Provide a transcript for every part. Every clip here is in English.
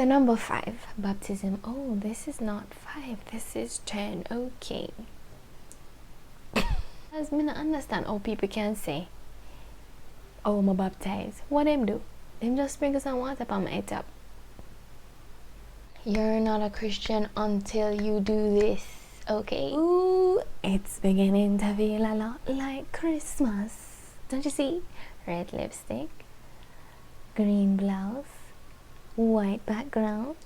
The number 5, baptism. Oh, this is not 5, this is 10. Okay. As me not understand how people can say, oh, I'm baptized. What them do? Them just sprinkle some water on my head top. You're not a Christian until you do this, okay? Ooh, it's beginning to feel a lot like Christmas. Don't you see? Red lipstick, green blouse, white background,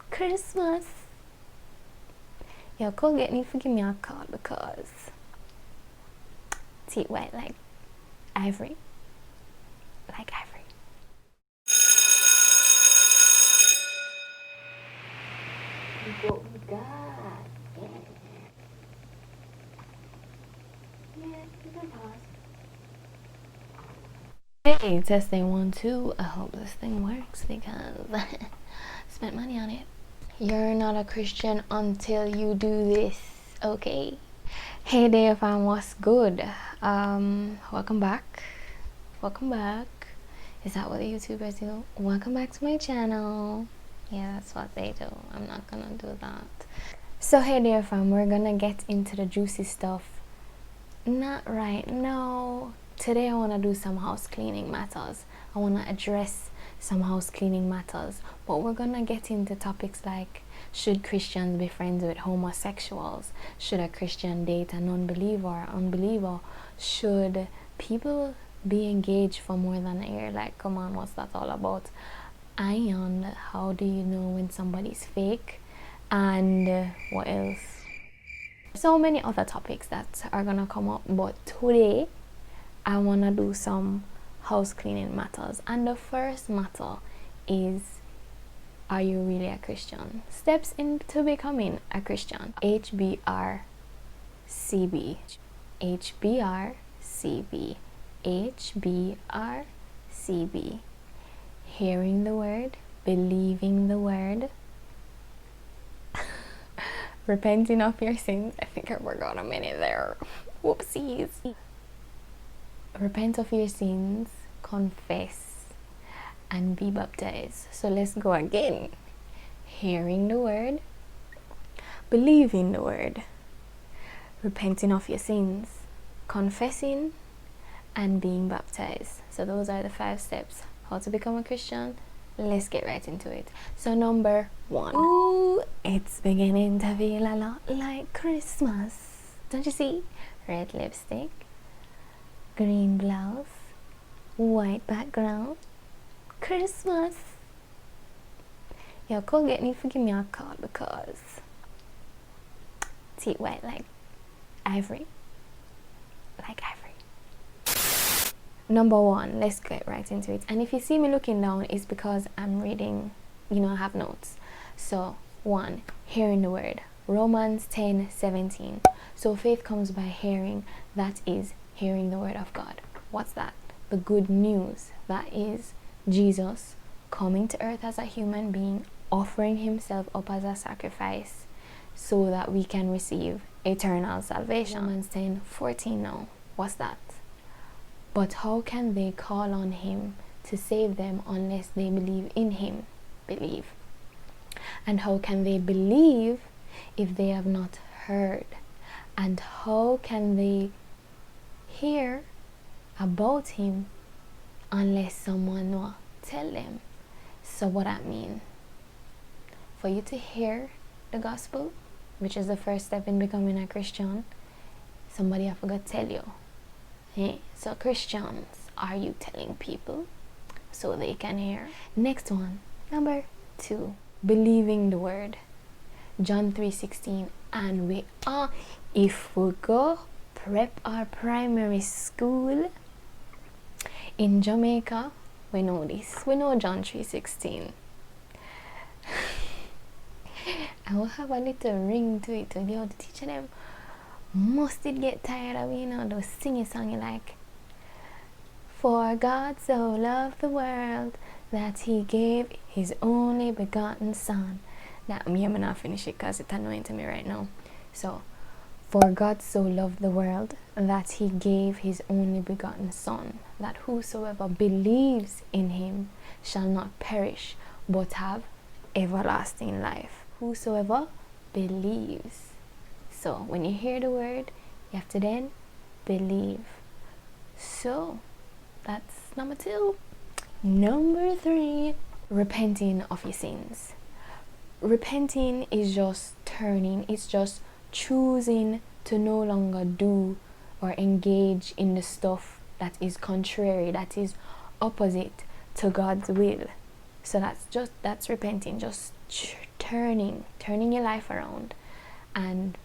Christmas. Yo, Colgate need to give me a card because teeth white like ivory. Like ivory. What we got? Yeah, you can pause. Hey, testing 1, 2. I hope this thing works because spent money on it. You're not a Christian until you do this, okay? Hey DéO FAM, what's good? Welcome back. Welcome back. Is that what the YouTubers do? Welcome back to my channel. Yeah, that's what they do. I'm not gonna do that. So hey DéO FAM, we're gonna get into the juicy stuff. Not right now. Today I want to do some house cleaning matters. I want to address some house cleaning matters, but we're gonna get into topics like, should Christians be friends with homosexuals? Should a Christian date a non-believer or unbeliever? Should people be engaged for more than a year? Like, come on, what's that all about? And how do you know when somebody's fake? And what else? So many other topics that are gonna come up, but today I want to do some house cleaning matters. And the first matter is, are you really a Christian? Steps into becoming a Christian. HBRCB. HBRCB. HBRCB. Hearing the word, believing the word, repenting of your sins. I think I forgot a minute there. Whoopsies. Repent of your sins, confess, and be baptized. So let's go again. Hearing the word, believing the word, repenting of your sins, confessing, and being baptized. So those are the 5 steps. How to become a Christian? Let's get right into it. So number 1. Ooh, it's beginning to feel a lot like Christmas. Don't you see? Red lipstick, green blouse, white background, Christmas. Yo, Colgate need to give me a card because teeth white like ivory. Like ivory. Number 1, let's get right into it. And if you see me looking down, it's because I'm reading, I have notes. So 1, hearing the word. Romans 10:17. So faith comes by hearing, that is hearing the word of God. What's that? The good news. That is Jesus coming to earth as a human being, offering himself up as a sacrifice so that we can receive eternal salvation. Romans 10:14 now. What's that? But how can they call on him to save them unless they believe in him? Believe. And how can they believe if they have not heard? And how can they hear about him unless someone will tell them? So what that mean? For you to hear the gospel, which is the first step in becoming a Christian, somebody have to tell you. Hey, so Christians, are you telling people so they can hear? Next one, number 2, believing the word. John 3:16. And we are, if we go prep our primary school in Jamaica, we know this. We know John 3:16. I will have a little ring to it to be able to teach them. Must it get tired of those singing songs like, for God so loved the world that he gave his only begotten son. Now I'm not finish it because it's annoying to me right now. So, for God so loved the world that he gave his only begotten son, that whosoever believes in him shall not perish but have everlasting life. Whosoever believes. So when you hear the word, you have to then believe. So that's number 2. Number 3, repenting of your sins. Repenting is just turning, it's just choosing to no longer do or engage in the stuff that is contrary, that is opposite to God's will. So that's repenting, just turning your life around. And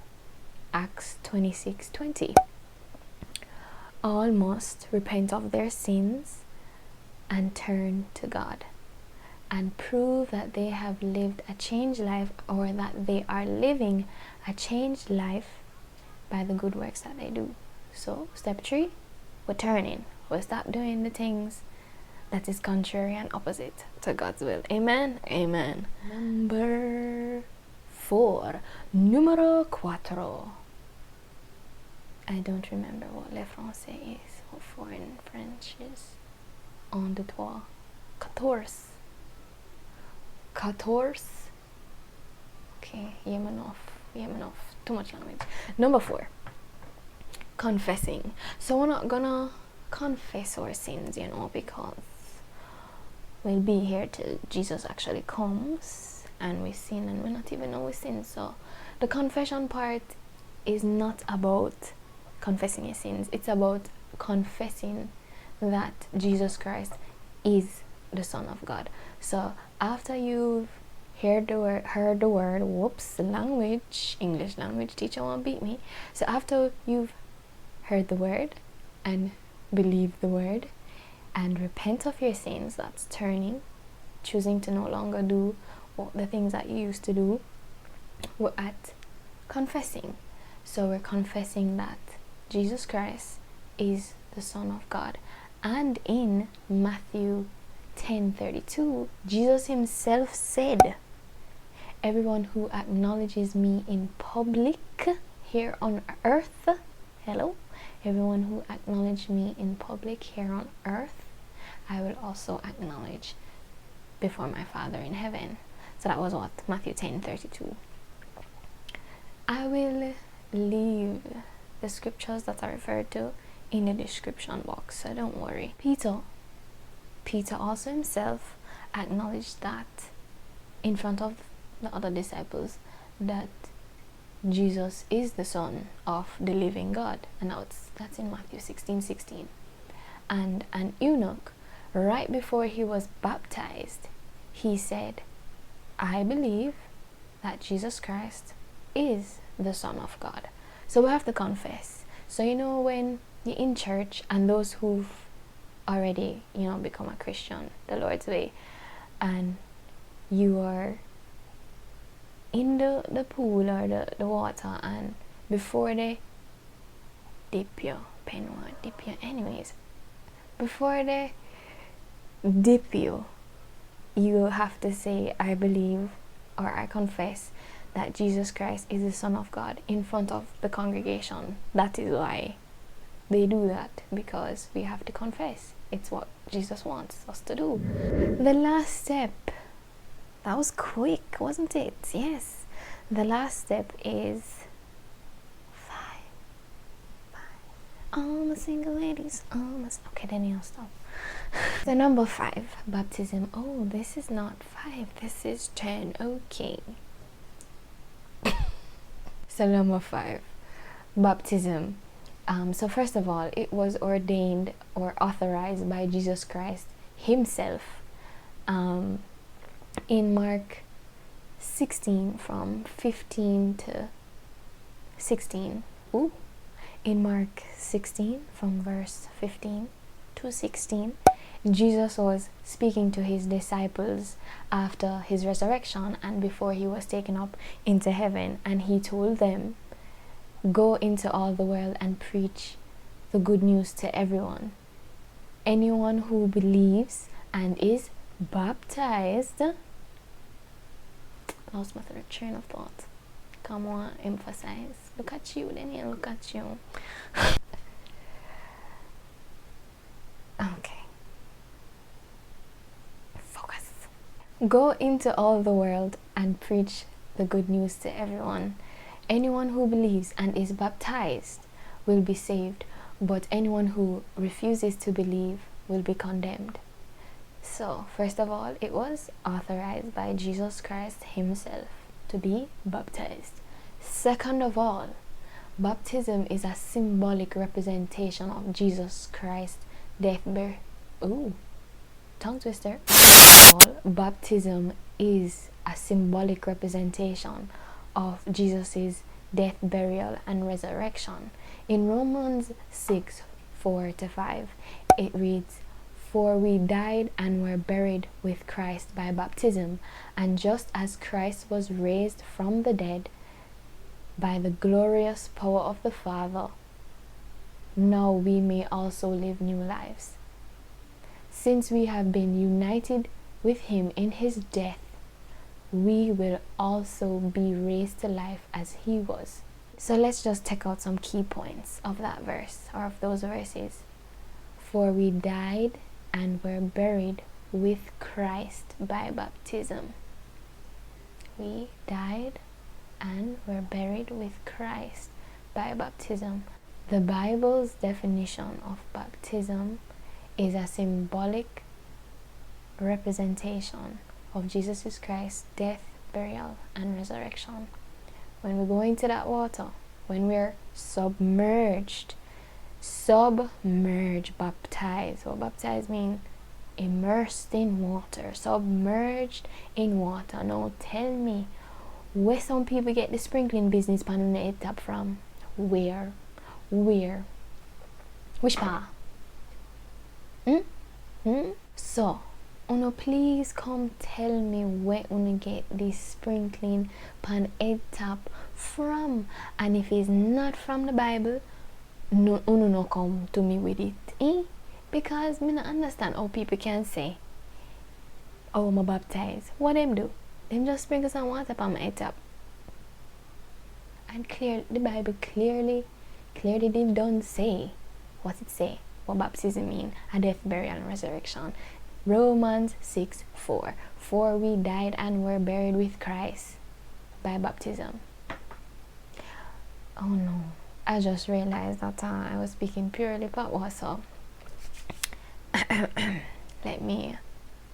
Acts 26:20, all must repent of their sins and turn to God and prove that they have lived a changed life, or that they are living a changed life by the good works that they do. So step 3, we're turning. We'll stop doing the things that is contrary and opposite to God's will. Amen. Amen. Number 4. Numero 4. I don't remember what le français is, what 4 in French is. 1, 2, 3. 14. Okay, enough. Too much language. Number 4. Confessing. So we're not gonna confess our sins, because we'll be here till Jesus actually comes and we sin and we not even know we sin. So the confession part is not about confessing your sins. It's about confessing that Jesus Christ is the Son of God. So after you've heard the word, English language teacher won't beat me. So after you've heard the word and believe the word and repent of your sins, that's turning, choosing to no longer do the things that you used to do, we're at confessing. So we're confessing that Jesus Christ is the Son of God. And in Matthew 10:32, Jesus himself said, everyone who acknowledges me in public here on earth, everyone who acknowledges me in public here on earth, I will also acknowledge before my Father in heaven. So that was what? Matthew 10:32. I will leave the scriptures that are referred to in the description box, so don't worry. Peter also himself acknowledged that in front of the other disciples that Jesus is the Son of the living God, and that's in Matthew 16:16. And an eunuch, right before he was baptized, he said, I believe that Jesus Christ is the Son of God. So we have to confess. So when you're in church, and those who've already become a Christian the Lord's way, and you are in the pool or the water, and before they before they dip you, you have to say, I believe, or I confess that Jesus Christ is the Son of God in front of the congregation. That is why they do that, because we have to confess. It's what Jesus wants us to do. The last step, that was quick, wasn't it? Yes. The last step is 5. All the single ladies, okay, then you'll stop. So number 5, baptism. Oh, this is not 5, this is 10. Okay. So number 5, baptism. So first of all, it was ordained or authorized by Jesus Christ himself in Mark 16 from 15 to 16. In Mark 16 from verse 15 to 16, Jesus was speaking to his disciples after his resurrection and before he was taken up into heaven, and he told them, go into all the world and preach the good news to everyone. Anyone who believes and is baptized. Lost my train of thought. Come on, emphasize. Look at you, Daniel, look at you. Okay. Focus. Go into all the world and preach the good news to everyone. Anyone who believes and is baptized will be saved, but anyone who refuses to believe will be condemned. So, first of all, it was authorized by Jesus Christ himself to be baptized. Second of all, baptism is a symbolic representation of Jesus Christ's death, tongue twister. Baptism is a symbolic representation of Jesus' death, burial, and resurrection. In Romans 6:4-5, it reads, "For we died and were buried with Christ by baptism, and just as Christ was raised from the dead by the glorious power of the Father, now we may also live new lives. Since we have been united with him in his death, we will also be raised to life as he was." So let's just take out some key points of that verse, or of those verses. For we died and were buried with Christ by baptism. We died and were buried with Christ by baptism. The Bible's definition of baptism is a symbolic representation of Jesus Christ's death, burial, and resurrection. When we go into that water, when we're submerged, baptized. What baptized mean? Immersed in water, submerged in water. Now tell me, where some people get the sprinkling business pan on the head top from? Where? Which part? So, please come tell me where get this sprinkling pan head top from. And if it's not from the Bible, no come to me with it. Because me not understand how people can say, "Oh, I'm baptized." What them do? Them just sprinkle some water upon my head top. And the Bible clearly did don't say what it say. What baptism mean? A death, burial, and resurrection. Romans 6:4. For we died and were buried with Christ by baptism. Oh no. I just realized that I was speaking purely patois, so let me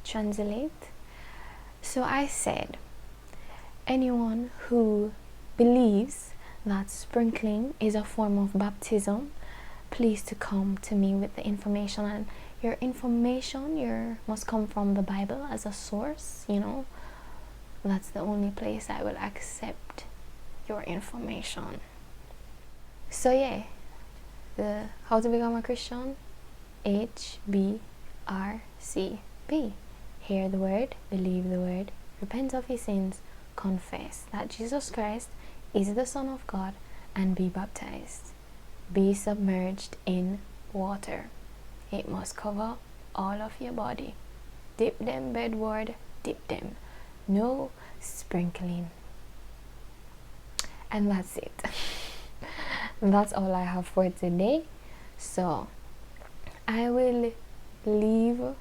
translate. So I said, anyone who believes that sprinkling is a form of baptism, please to come to me with the information. And your information must come from the Bible as a source. That's the only place I will accept your information. So yeah, the how to become a Christian, HBRCP. Hear the word, believe the word, repent of your sins, confess that Jesus Christ is the Son of God, and be baptized. Be submerged in water. It must cover all of your body. Dip them bedward, dip them. No sprinkling. And that's it. That's all I have for today. So I will leave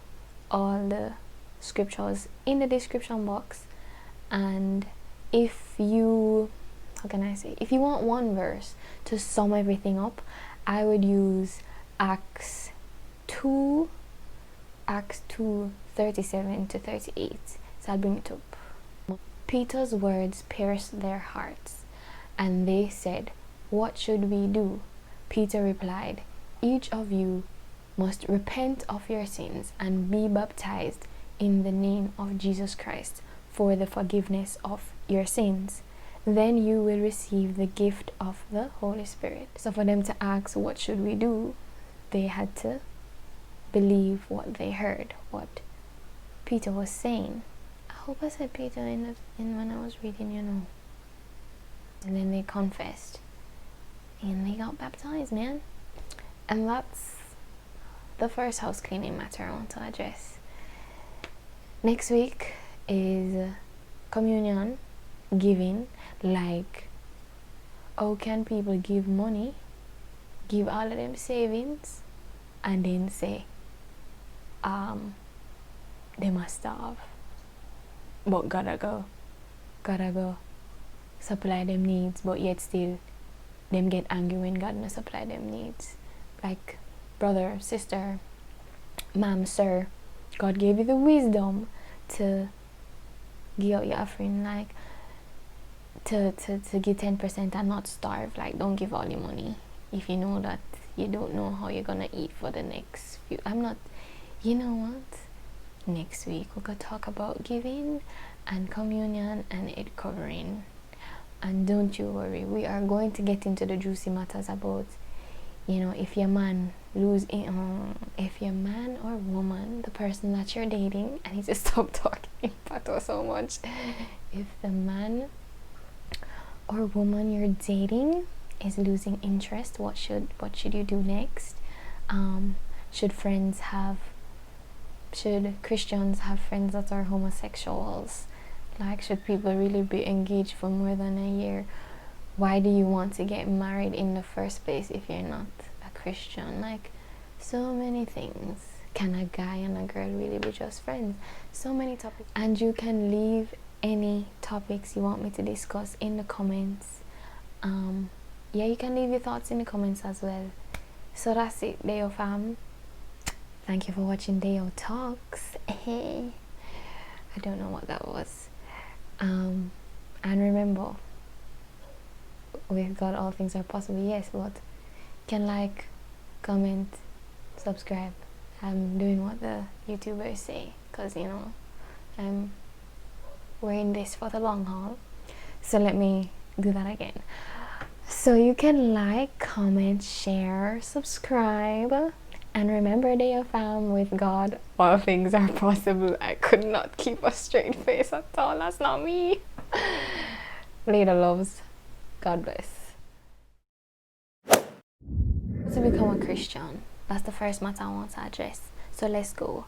all the scriptures in the description box, and if you want one verse to sum everything up, I would use Acts 2:37-38. So I'll bring it up. Peter's words pierced their hearts, and they said, "What should we do?" Peter replied, "Each of you must repent of your sins and be baptized in the name of Jesus Christ for the forgiveness of your sins. Then you will receive the gift of the Holy Spirit." So for them to ask, what should we do? They had to believe what they heard, what Peter was saying. I hope I said Peter in when I was reading, And then they confessed. And they got baptized, man. And that's the first house cleaning matter I want to address. Next week is communion, giving. Like, how can people give money, give all of them savings, and then say, they must starve? but gotta go supply them needs, but yet still them get angry when God no supply them needs. Like, brother, sister, ma'am, sir, God gave you the wisdom to give out your offering, like to give 10% and not starve. Like, don't give all your money if you know that you don't know how you're gonna eat for the next few. You know what? Next week we're gonna talk about giving and communion and it covering. And don't you worry, we are going to get into the juicy matters about, if your man if your man or woman, the person that you're dating, I need to stop talking pato so much. If the man or woman you're dating is losing interest, what should you do next? Should Christians have friends that are homosexuals? Like, should people really be engaged for more than a year? Why do you want to get married in the first place if you're not a Christian? Like, so many things. Can a guy and a girl really be just friends? So many topics. And you can leave any topics you want me to discuss in the comments. You can leave your thoughts in the comments as well. So that's it, DéO fam. Thank you for watching DéO Talks. I don't know what that was. And remember, with God all things are possible. Yes, but can like, comment, subscribe. I'm doing what the YouTubers say, because we're in this for the long haul. So let me do that again. So you can like, comment, share, subscribe. And remember, DéO fam, with God all things are possible. I could not keep a straight face at all. That's not me. Later, loves. God bless. To become a Christian, that's the first matter I want to address. So let's go.